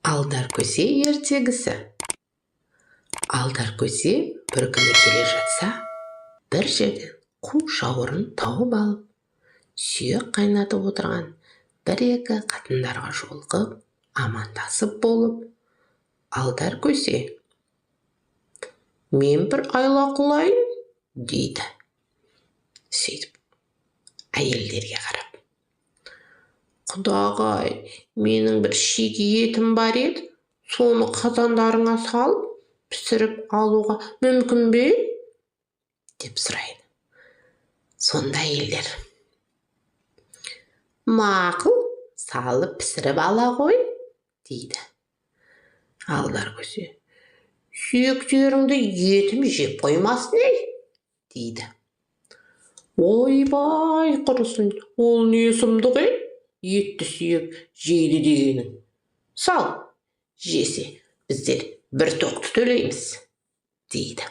Алдар көсе ертегісі. Алдар көсе бір күні келе жатса, бір жерден қу шауырын тауып алып, сүйек қайнатып отырған бір-екі қатындарға жолығып, амандасып болып, алдар көсе, мен бір айла қылайын, дейді. Сөйтіп, әйелдерге қарап, құдағай, менің бір шеге етім бар еді, соны қазандарыңа салып, пісіріп алуға мүмкін бе? Деп сұрайды. Сонда әйелдер, мақұл, салып пісіріп ала ғой, дейді. Алдар көсе, сүйектеріңді етім жеп қоймасын ей, дейді. Ойбай құрысын, ол не сұмдық ей? Етті сүйек жейді дегенің. Сал, жесе, біздер бір тоқты төлейміз, дейді.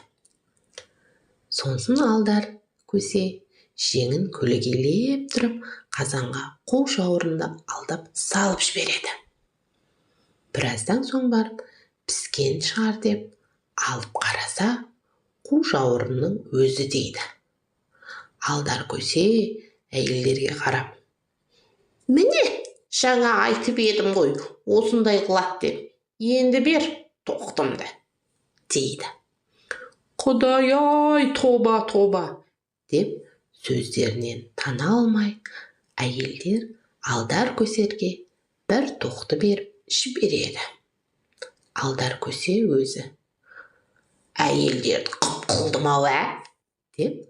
Сонсын алдар көсе жеңін көлегейлеп тұрып, қазанға қу шауырынды алдап салып жібереді. Біраздан соң барып, піскен шығар деп алып қараса, қу шауырынның өзі дейді. Алдар көсе әйелдерге қарап, міне, жаңа айтып едім ғой, осындай қылат деп, енді бер тоқтымды, дейді. Құдай-ай, тоба, тоба, деп сөздерінен тана алмай, әйелдер алдар көсерге бір тоқты беріп жібереді. Алдар көсе өзі, әйелдерді қып қылдым-ау, деп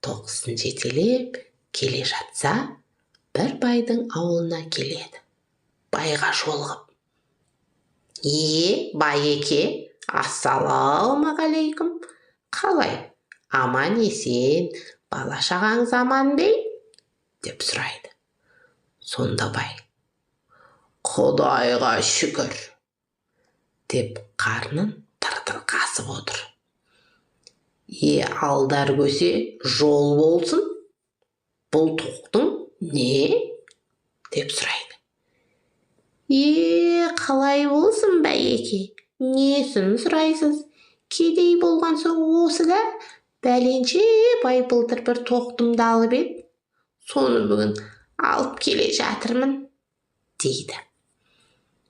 тоқтысын жетелеп келе жатса, бір байдың ауылына келеді. Байға жолығып, байеке, ассалаумағалейкум, қалай, аман есен, бала шағаңыз аман бе? Деп сұрайды. Сонда бай, Құдайға шүкір, деп қарнын тыр-тыр қасып отыр. Алдар көсе, жол болсын, бұл тоқтың не? Деп сұрайды. Қалай болсын, байеке, несін сұрайсыз? Кедей болған соң осы да, бәленше бай былтыр бір тоқтымды алып еді, соны бүгін алып келе жатырмын, дейді.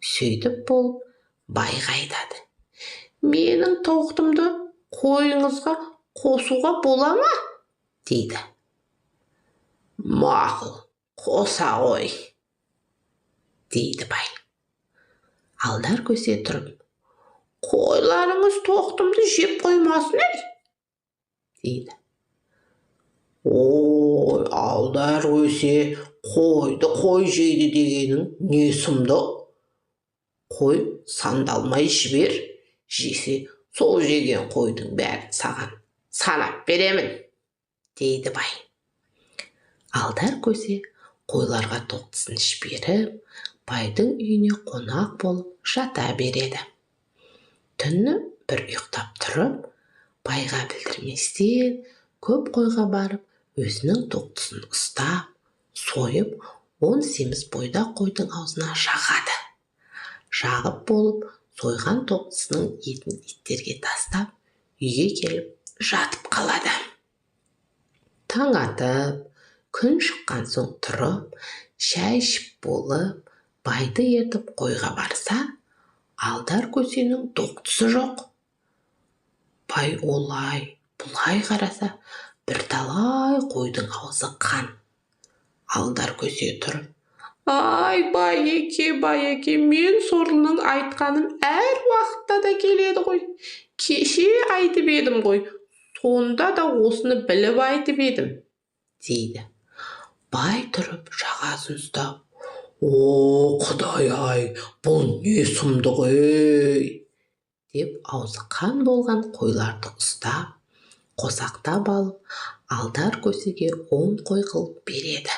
Сөйтіп болып, байға айтады. Менің тоқтымды қойыңызға қосуға бола ма? Дейді. Мақұл, қоса ғой, дейді бай. Алдар көсе тұрып, қойларыңыз тоқтымды жеп қоймасын ей, дейді. Ой, алдар көсе, қойды қой жейді дегенің не сұмдық? Қой сандалмай жібер, жесе сол жеген қойдың бәрін саған санап беремін, дейді бай. Алдар көсе қойларға тоқтысын жіберіп, байдың үйіне қонақ болып жата береді. Түні бір ұйықтап тұрып, байға білдірместен көп қойға барып, өзінің тоқтысын ұстап, сойып, 10 семіз бойдақ қойдың аузына жағады. Жағып болып, сойған тоқтысының етін иттерге тастап, үйге келіп жатып қалады. Таң атып, күн шыққан соң тұрып, шай ішіп болып, байды ертіп қойға барса, алдар көсенің тоқтысы жоқ. Бай олай, бұлай қараса, бір талай қойдың аузы қан. Алдар көсе тұрып, ай, байеке, мен сорлының айтқаным әр уақытта да келеді ғой. Кеше айтып едім ғой, сонда да осыны біліп айтып едім, дейді. Бай тұрып жағасын ұстап, о, Құдай-ай, бұл не сұмдық ей, деп аузы қан болған қойларды ұстап, қосақтап алып, алдар көсеге 10 қой қылып береді.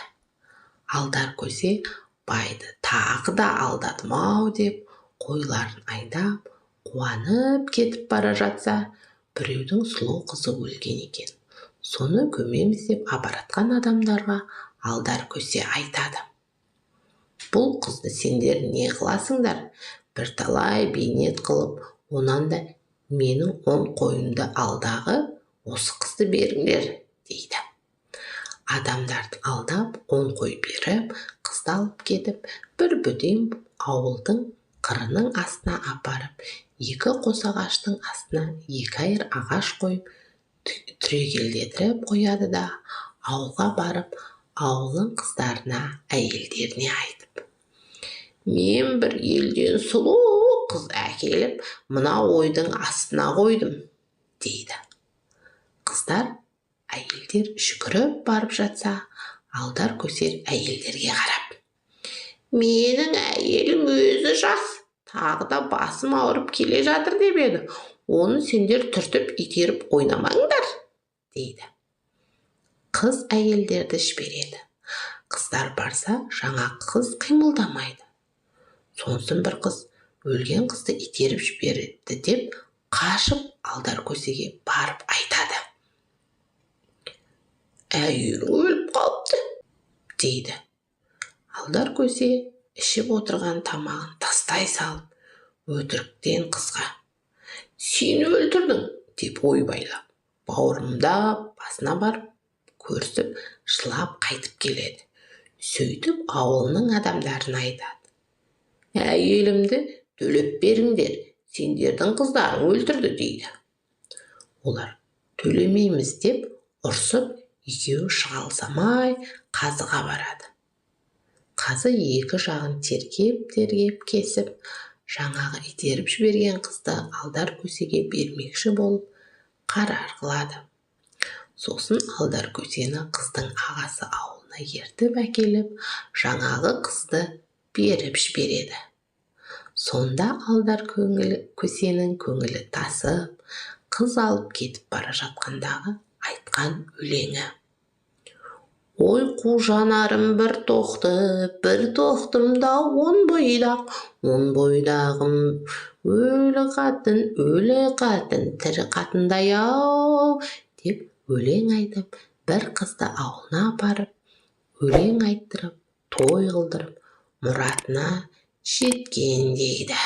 Алдар көсе байды тағы да алдадым-ау деп, қойларын айдап, қуанып кетіп бара жатса, біреудің сұлу қызы өлген екен. Соны көмеміз деп апаратқан адамдарға алдар көсе айтады. Бұл қызды сендер не қыласыңдар? бірталай бейнет қылып, онан да менің 10 қойымды алдағы осы қызды беріңдер дейді. Адамдарды алдап 10 қой беріп, қызды алып кетіп, бір бөтен ауылдың қырының астына апарып, 2 қосағаштың астына 2 айыр ағаш қойып, түрегелдетіп қояды да, ауылға барып, ауылдың қыздарына, әйелдеріне айтып: мен бір елден сұлу қыз әкеліп, мына ойдың астына қойдым дейді. Қыздар, әйелдер жүгіріп барып жатса, алдар көсер әйелдерге қарап: менің әйелім өзі жас, тағы да басым ауырып келе жатыр деп еді. Оны сендер түртіп итеріп ойнамаңдар дейді. Қыз әйелдерді жібереді. Қыздар барса, жаңа қыз қимылдамайды. Сонсын бір қыз өлген қызды итеріп жіберді деп қашып алдар көсеге барып айтады: әйелің өліп қалыпты дейді. Алдар көсе ішіп отырған тамағын тастай салып, өтіріктен қызға: сен өлтірдің деп ойбайлап, бауырымдап басына барып көрісіп, жылап қайтып келеді. Сөйтіп ауылының адамдарына айтады: әйелімді төлеп беріңдер, сендердің қыздарың өлтірді дейді. Олар төлемейміз деп ұрсып, екеуі шыға алмай қазыға барады. Қазы 2 жағын тергеп кесіп, жаңағы итеріп жіберген қызды алдар көсеге бермекші болып қарар қылады. Сосын алдар көсені қыздың ағасы ауылына ертіп әкеліп, жаңағы қызды беріп жібереді. Сонда алдар көсенің көңілі тасып, қыз алып кетіп бара жатқандағы айтқан өлеңі: ой қу жанарым бір тоқтымда 10 бойдақ, 10 бойдағым өлі қатын, тірі қатындай ау деп өлең айтып, бір қызды ауылына апарып, өлең айттырып, той қылдырып, мұратына жеткен дейді.